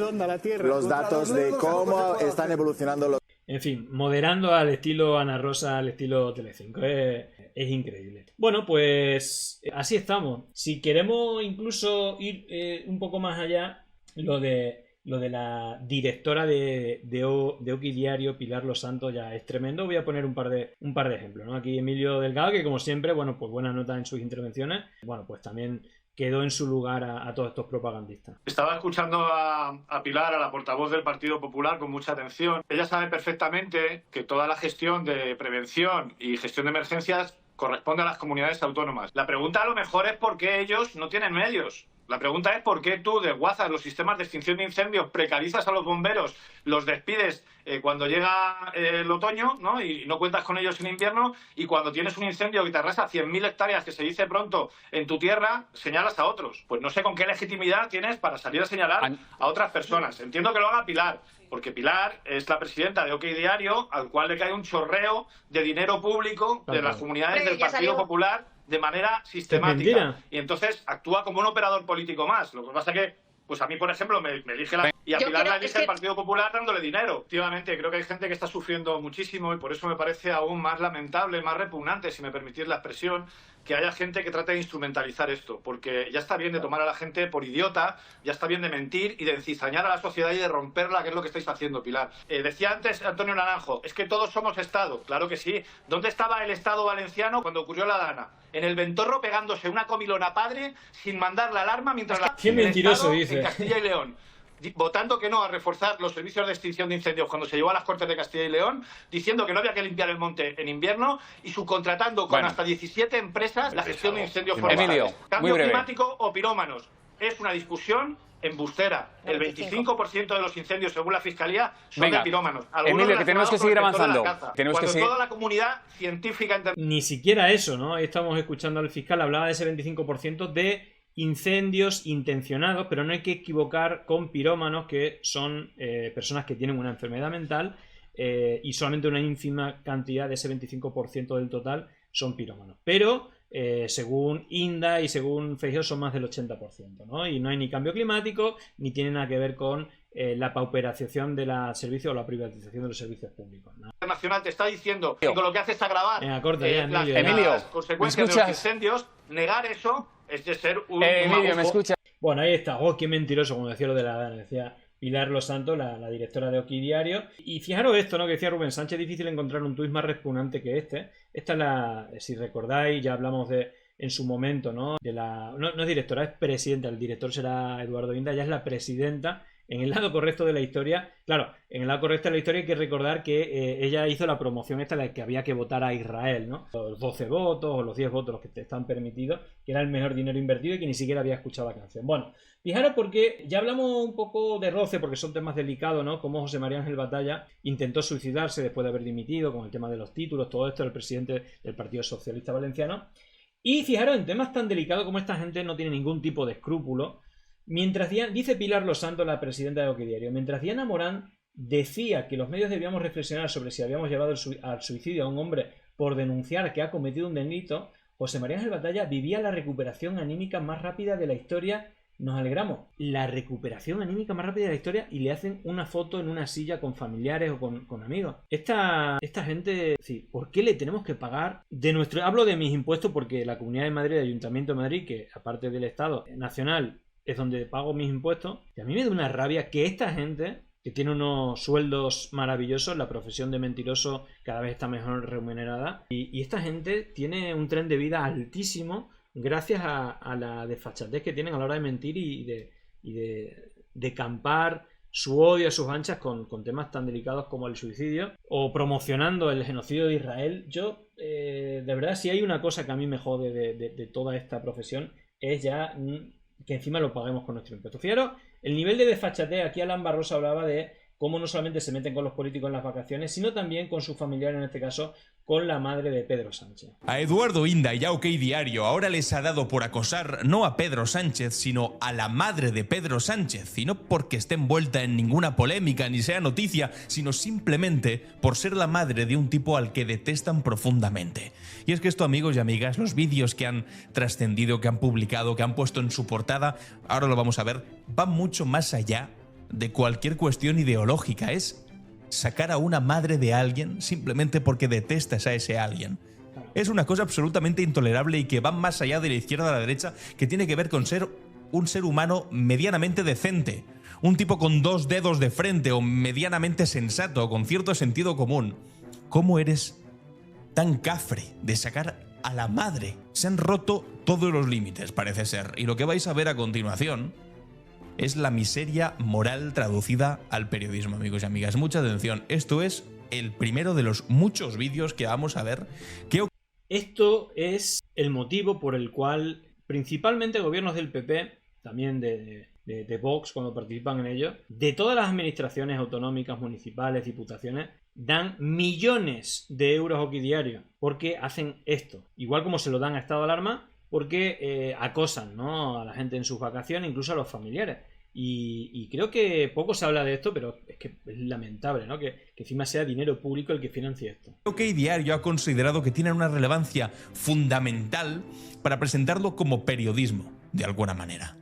los datos de cómo están evolucionando los... En fin, moderando al estilo Ana Rosa, al estilo Telecinco. Es increíble. Bueno, pues así estamos. Si queremos incluso ir un poco más allá, lo de la directora de Oki Diario, Pilar Los Santos, ya es tremendo. Voy a poner un par de ejemplos, ¿no? Aquí Emilio Delgado, que como siempre, bueno, pues buenas notas en sus intervenciones. Bueno, pues también quedó en su lugar a todos estos propagandistas. Estaba escuchando a Pilar, a la portavoz del Partido Popular, con mucha atención. Ella sabe perfectamente que toda la gestión de prevención y gestión de emergencias corresponde a las comunidades autónomas. La pregunta a lo mejor es por qué ellos no tienen medios. La pregunta es por qué tú desguazas los sistemas de extinción de incendios, precarizas a los bomberos, los despides cuando llega el otoño, ¿no? Y no cuentas con ellos en invierno, y cuando tienes un incendio que te arrasa 100.000 hectáreas, que se dice pronto, en tu tierra, señalas a otros. Pues no sé con qué legitimidad tienes para salir a señalar a otras personas. Entiendo que lo haga Pilar, porque Pilar es la presidenta de OK Diario, al cual le cae un chorreo de dinero público de las comunidades del Partido Popular de manera sistemática. Y entonces actúa como un operador político más. Lo que pasa es que, pues a mí, por ejemplo, me elige la... Y a Pilar la elige el Partido Popular dándole dinero. Efectivamente, creo que hay gente que está sufriendo muchísimo, y por eso me parece aún más lamentable, más repugnante, si me permitís la expresión, que haya gente que trate de instrumentalizar esto, porque ya está bien de tomar a la gente por idiota, ya está bien de mentir y de encizañar a la sociedad y de romperla, que es lo que estáis haciendo, Pilar. Decía antes Antonio Naranjo, es que todos somos Estado. Claro que sí. ¿Dónde estaba el Estado valenciano cuando ocurrió la Dana? En el Ventorro, pegándose una comilona padre sin mandar la alarma, mientras la... ¡Qué mentiroso dice! En Castilla y León, votando que no a reforzar los servicios de extinción de incendios cuando se llevó a las Cortes de Castilla y León, diciendo que no había que limpiar el monte en invierno y subcontratando con hasta 17 empresas la gestión de incendios forestales. Emilio, cambio climático o pirómanos. Es una discusión embustera. El 25% de los incendios, según la Fiscalía, son de pirómanos. Emilio, que tenemos que seguir avanzando. Cuando toda la comunidad científica... Ni siquiera eso, ¿no? Estamos escuchando al fiscal, hablaba de ese 25% de incendios intencionados, pero no hay que equivocar con pirómanos, que son personas que tienen una enfermedad mental y solamente una ínfima cantidad de ese 25% del total son pirómanos. Pero según INDA y según Feijóo son más del 80%, ¿no? Y no hay ni cambio climático ni tiene nada que ver con la pauperización de los servicios o la privatización de los servicios públicos, ¿no? Nacional te está diciendo que con lo que hace es agravar Emilio, consecuencias de los incendios. Negar eso es de ser un Emilio, ¿me escucha? Bueno, ahí está. Oh, qué mentiroso, como decía lo de la decía Pilar Los Santos, la directora de Oquidiario. Y fijaros esto, ¿no? Que decía Rubén Sánchez, difícil encontrar un tuit más repugnante que este. Esta es la, si recordáis, ya hablamos de en su momento, ¿no? No es directora, es presidenta. El director será Eduardo Inda, ella es la presidenta. En el lado correcto de la historia, claro, en el lado correcto de la historia hay que recordar que ella hizo la promoción esta de que había que votar a Israel, ¿no? Los 12 votos o los 10 votos, los que te están permitidos, que era el mejor dinero invertido y que ni siquiera había escuchado la canción. Bueno, fijaros porque ya hablamos un poco de roce, porque son temas delicados, ¿no? Como José María Ángel Batalla intentó suicidarse después de haber dimitido con el tema de los títulos, todo esto, el presidente del Partido Socialista Valenciano. Y fijaros, en temas tan delicados como esta gente no tiene ningún tipo de escrúpulo. Mientras dice Pilar Los Santos, la presidenta de Oquidiario, mientras Diana Morán decía que los medios debíamos reflexionar sobre si habíamos llevado al suicidio a un hombre por denunciar que ha cometido un delito, José María Ángel Batalla vivía la recuperación anímica más rápida de la historia. Nos alegramos. La recuperación anímica más rápida de la historia, y le hacen una foto en una silla con familiares o con amigos. Esta gente, sí, ¿por qué le tenemos que pagar de nuestro? Hablo de mis impuestos porque la Comunidad de Madrid, el Ayuntamiento de Madrid, que aparte del Estado Nacional es donde pago mis impuestos, y a mí me da una rabia que esta gente, que tiene unos sueldos maravillosos, la profesión de mentiroso cada vez está mejor remunerada, y esta gente tiene un tren de vida altísimo gracias a la desfachatez que tienen a la hora de mentir y de campar su odio a sus anchas con temas tan delicados como el suicidio o promocionando el genocidio de Israel. Yo, de verdad, si hay una cosa que a mí me jode de toda esta profesión, es ya que encima lo paguemos con nuestro impuesto. Fijaros, el nivel de desfachatez, aquí Alan Barroso hablaba de cómo no solamente se meten con los políticos en las vacaciones, sino también con sus familiares, en este caso, con la madre de Pedro Sánchez. A Eduardo Inda y a Oquidiario ahora les ha dado por acosar no a Pedro Sánchez, sino a la madre de Pedro Sánchez, y no porque esté envuelta en ninguna polémica ni sea noticia, sino simplemente por ser la madre de un tipo al que detestan profundamente. Y es que esto, amigos y amigas, los vídeos que han trascendido, que han publicado, que han puesto en su portada, ahora lo vamos a ver, van mucho más allá de cualquier cuestión ideológica. Es sacar a una madre de alguien simplemente porque detestas a ese alguien. Es una cosa absolutamente intolerable y que va más allá de la izquierda a la derecha, que tiene que ver con ser un ser humano medianamente decente, un tipo con dos dedos de frente o medianamente sensato, con cierto sentido común. ¿Cómo eres tan cafre de sacar a la madre? Se han roto todos los límites, parece ser, y lo que vais a ver a continuación es la miseria moral traducida al periodismo, amigos y amigas. Mucha atención, esto es el primero de los muchos vídeos que vamos a ver. Esto es el motivo por el cual principalmente gobiernos del PP, también de Vox cuando participan en ello, de todas las administraciones autonómicas, municipales, diputaciones, dan millones de euros a Oquidiario porque hacen esto. Igual como se lo dan a estado de alarma, porque acosan, ¿no?, a la gente en sus vacaciones, incluso a los familiares. Y creo que poco se habla de esto, pero es que es lamentable, ¿no?, que encima sea dinero público el que financie esto. Oquidiario ha considerado que tiene una relevancia fundamental para presentarlo como periodismo, de alguna manera.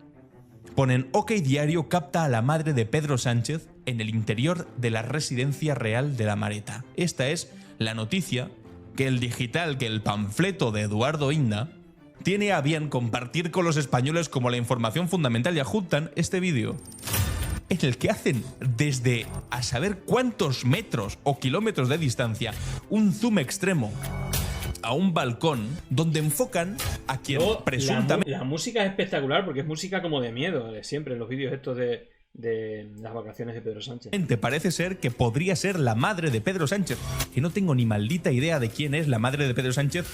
Ponen: Oquidiario capta a la madre de Pedro Sánchez en el interior de la residencia real de La Mareta. Esta es la noticia que el digital, que el panfleto de Eduardo Inda tiene a bien compartir con los españoles como la información fundamental, y adjuntan este vídeo en el que hacen desde a saber cuántos metros o kilómetros de distancia un zoom extremo a un balcón donde enfocan a quien presuntamente... La música es espectacular porque es música como de miedo, siempre en los vídeos estos de las vacaciones de Pedro Sánchez. Parece ser que podría ser la madre de Pedro Sánchez, que no tengo ni maldita idea de quién es la madre de Pedro Sánchez,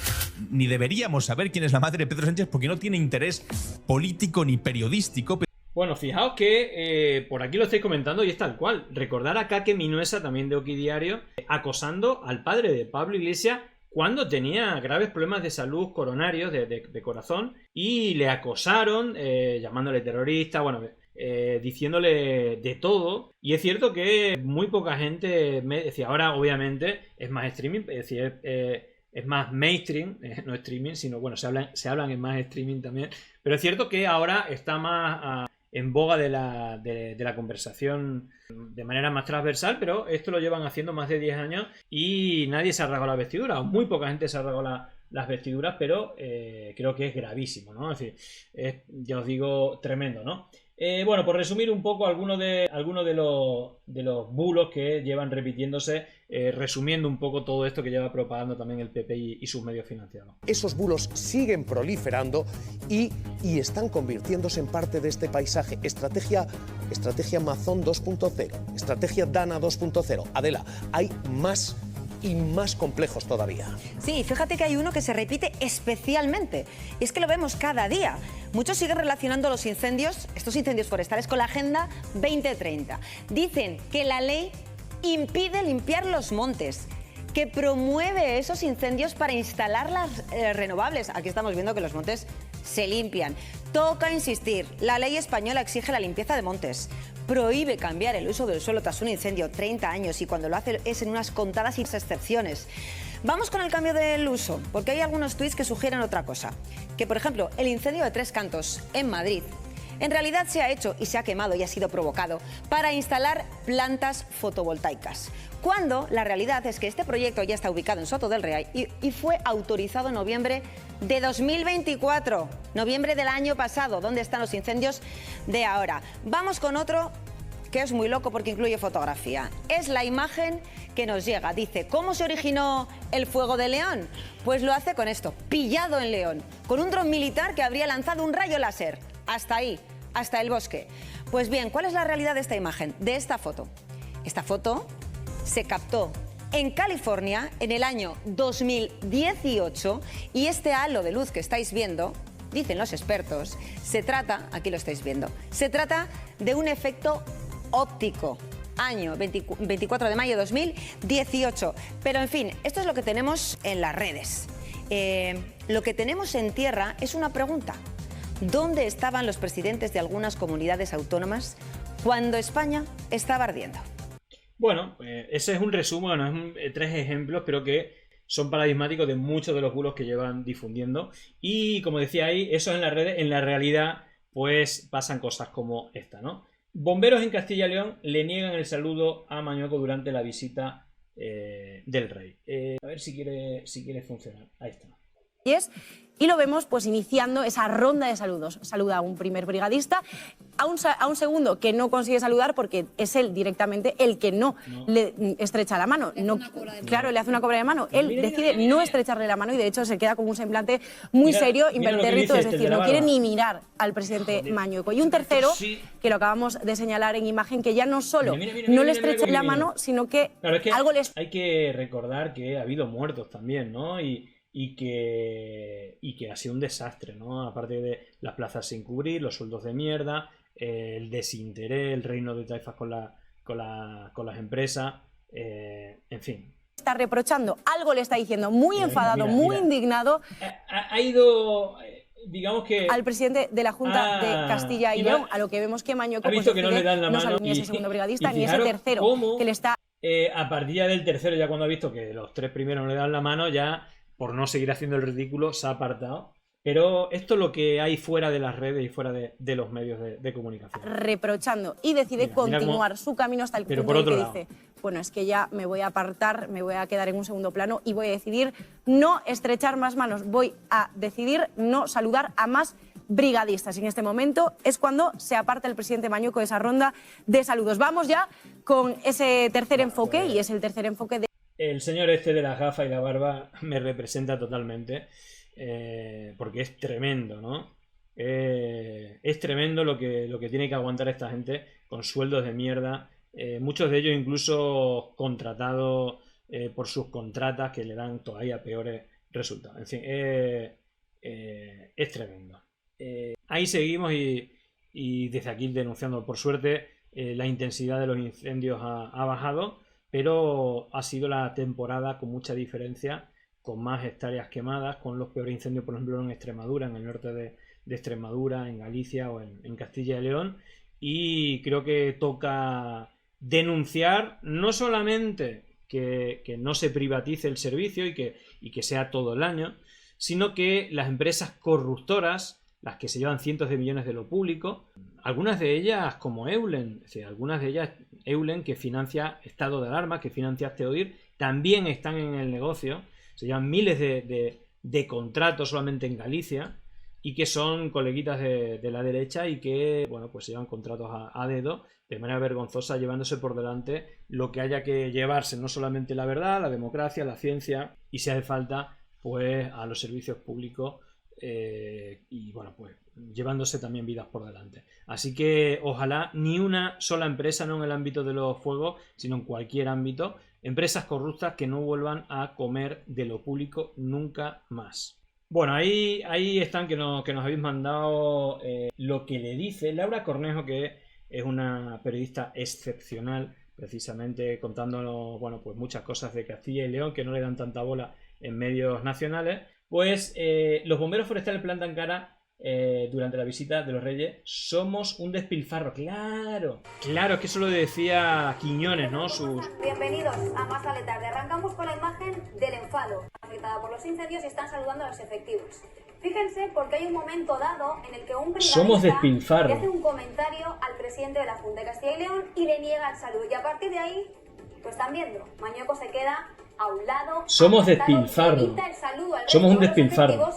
ni deberíamos saber quién es la madre de Pedro Sánchez porque no tiene interés político ni periodístico. Bueno, fijaos que por aquí lo estáis comentando y es tal cual. Recordar a Kake Minuesa, también de Oquidiario, acosando al padre de Pablo Iglesias cuando tenía graves problemas de salud coronarios, de corazón, y le acosaron llamándole terrorista. Bueno, diciéndole de todo. Y es cierto que muy poca gente me decía, ahora obviamente es más streaming, es decir, es más mainstream, no streaming, sino bueno, se hablan en más streaming también, pero es cierto que ahora está más en boga de la conversación de manera más transversal, pero esto lo llevan haciendo más de 10 años y nadie se ha rasgado la vestidura, o muy poca gente se ha rasgado las vestiduras, pero creo que es gravísimo, ¿no? Es decir, ya os digo, tremendo, ¿no? Bueno, por resumir un poco algunos de los bulos que llevan repitiéndose, resumiendo un poco todo esto que lleva propagando también el PP y sus medios financiados. Esos bulos siguen proliferando y están convirtiéndose en parte de este paisaje. Estrategia Amazon 2.0, estrategia Dana 2.0. Adela, hay más y más complejos todavía. Sí, fíjate que hay uno que se repite especialmente, y es que lo vemos cada día. Muchos siguen relacionando los incendios, estos incendios forestales, con la Agenda 2030. Dicen que la ley impide limpiar los montes, que promueve esos incendios para instalar las renovables. Aquí estamos viendo que los montes se limpian. Toca insistir, la ley española exige la limpieza de montes. Prohíbe cambiar el uso del suelo tras un incendio 30 años y cuando lo hace es en unas contadas excepciones. Vamos con el cambio del uso, porque hay algunos tuits que sugieren otra cosa. Que, por ejemplo, el incendio de Tres Cantos en Madrid en realidad se ha hecho y se ha quemado y ha sido provocado para instalar plantas fotovoltaicas. Cuando la realidad es que este proyecto ya está ubicado en Soto del Real y fue autorizado en noviembre de 2024, noviembre del año pasado. ¿Dónde están los incendios de ahora? Vamos con otro que es muy loco porque incluye fotografía. Es la imagen que nos llega. Dice, ¿cómo se originó el fuego de León? Pues lo hace con esto, pillado en León, con un dron militar que habría lanzado un rayo láser. Hasta ahí, hasta el bosque. Pues bien, ¿cuál es la realidad de esta imagen, de esta foto? Esta foto se captó en California en el año 2018 y este halo de luz que estáis viendo, dicen los expertos, se trata, aquí lo estáis viendo, se trata de un efecto óptico. Año 24 de mayo 2018. Pero en fin, esto es lo que tenemos en las redes. Lo que tenemos en tierra es una pregunta. ¿Dónde estaban los presidentes de algunas comunidades autónomas cuando España estaba ardiendo? Bueno, ese es un resumen, ¿no? Tres ejemplos, pero que son paradigmáticos de muchos de los bulos que llevan difundiendo. Y como decía ahí, eso en las redes, en la realidad, pues pasan cosas como esta, ¿no? Bomberos en Castilla y León le niegan el saludo a Mañueco durante la visita del rey. A ver si quiere funcionar. Ahí está. Y lo vemos pues iniciando esa ronda de saludos. Saluda a un primer brigadista, a un segundo que no consigue saludar porque es él directamente el que no le estrecha la mano. Claro, le hace una cobra de mano. Él decide no estrecharle la mano y de hecho se queda con un semblante muy serio, impertérrito, es decir, no quiere ni mirar al presidente Mañueco. Y un tercero, que lo acabamos de señalar en imagen, que ya no solo no le estrecha la mano, sino que algo les... Hay que recordar que ha habido muertos también, ¿no? Y que ha sido un desastre, ¿no? Aparte de las plazas sin cubrir, los sueldos de mierda, el desinterés, el reino de taifas con las empresas, en fin. Está reprochando, algo le está diciendo, muy enfadado, muy indignado. Ha ido, digamos que... al presidente de la Junta de Castilla y León, a lo que vemos que Mañueco pues, que no le dan la mano ni ese segundo brigadista ni ese tercero que le está... a partir del tercero, ya cuando ha visto que los tres primeros no le dan la mano, ya... por no seguir haciendo el ridículo, se ha apartado. Pero esto es lo que hay fuera de las redes y fuera de los medios de comunicación. Reprochando y decide continuar su camino hasta el punto en que dice, bueno, es que ya me voy a apartar, me voy a quedar en un segundo plano y voy a decidir no estrechar más manos, voy a decidir no saludar a más brigadistas. Y en este momento es cuando se aparta el presidente Mañueco de esa ronda de saludos. Vamos ya con ese tercer enfoque y es el tercer enfoque de... El señor este de las gafas y la barba me representa totalmente, porque es tremendo, ¿no? Es tremendo lo que tiene que aguantar esta gente con sueldos de mierda, muchos de ellos incluso contratados por sus contratas que le dan todavía peores resultados. En fin, es tremendo. Ahí seguimos y desde aquí denunciando, por suerte, la intensidad de los incendios ha bajado. Pero ha sido la temporada con mucha diferencia, con más hectáreas quemadas, con los peores incendios, por ejemplo, en Extremadura, en el norte de Extremadura, en Galicia o en Castilla y León. y creo que toca denunciar no solamente que no se privatice el servicio y que sea todo el año, sino que las empresas corruptoras, las que se llevan cientos de millones de lo público, algunas de ellas como Eulen, es decir, algunas de ellas Eulen, que financia estado de alarma, que financia Hazte Oír, también están en el negocio, se llevan miles de contratos solamente en Galicia, y que son coleguitas de la derecha y que, bueno, pues llevan contratos a dedo de manera vergonzosa, llevándose por delante lo que haya que llevarse, no solamente la verdad, la democracia, la ciencia, y si hace falta, pues a los servicios públicos, y bueno, pues llevándose también vidas por delante. Así que ojalá ni una sola empresa, no en el ámbito de los fuegos, sino en cualquier ámbito, empresas corruptas que no vuelvan a comer de lo público nunca más. Bueno, ahí están que nos habéis mandado lo que le dice Laura Cornejo, que es una periodista excepcional, precisamente contándonos, bueno, pues muchas cosas de Castilla y León que no le dan tanta bola en medios nacionales. Pues los bomberos forestales plantan cara durante la visita de los Reyes. Somos un despilfarro. Claro, es que eso lo decía Quiñones, ¿no? Bienvenidos a Más Vale Tarde. Arrancamos con la imagen del enfado afectada por los incendios y están saludando a los efectivos. Fíjense, porque hay un momento dado en el que un brigadista le hace un comentario al presidente de la Junta de Castilla y León y le niega el saludo. Y a partir de ahí, lo están viendo. Mañueco se queda a un lado. Somos despilfarro. Somos un despilfarro.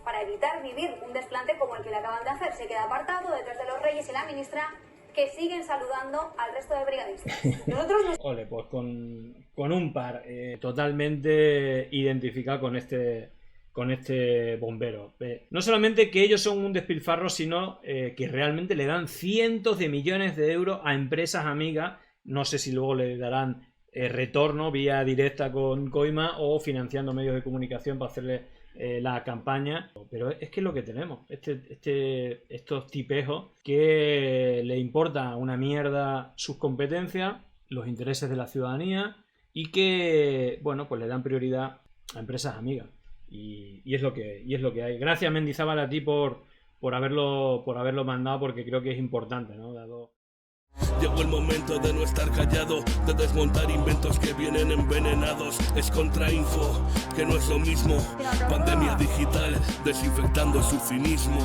Para evitar vivir un desplante como el que le acaban de hacer. Se queda apartado detrás de los Reyes y la ministra, que siguen saludando al resto de brigadistas. Nosotros Ole, pues con un par totalmente identificado con este bombero. No solamente que ellos son un despilfarro, sino que realmente le dan cientos de millones de euros a empresas amigas. No sé si luego le darán retorno vía directa con Coima o financiando medios de comunicación para hacerle la campaña, pero es que es lo que tenemos, estos tipejos que le importa una mierda sus competencias, los intereses de la ciudadanía, y que, bueno, pues le dan prioridad a empresas amigas, y es lo que hay. Gracias, Mendizábal, a ti por haberlo mandado, porque creo que es importante, ¿no? Llegó el momento de no estar callado, de desmontar inventos que vienen envenenados. Es contrainfo, que no es lo mismo. Pandemia digital, desinfectando su cinismo.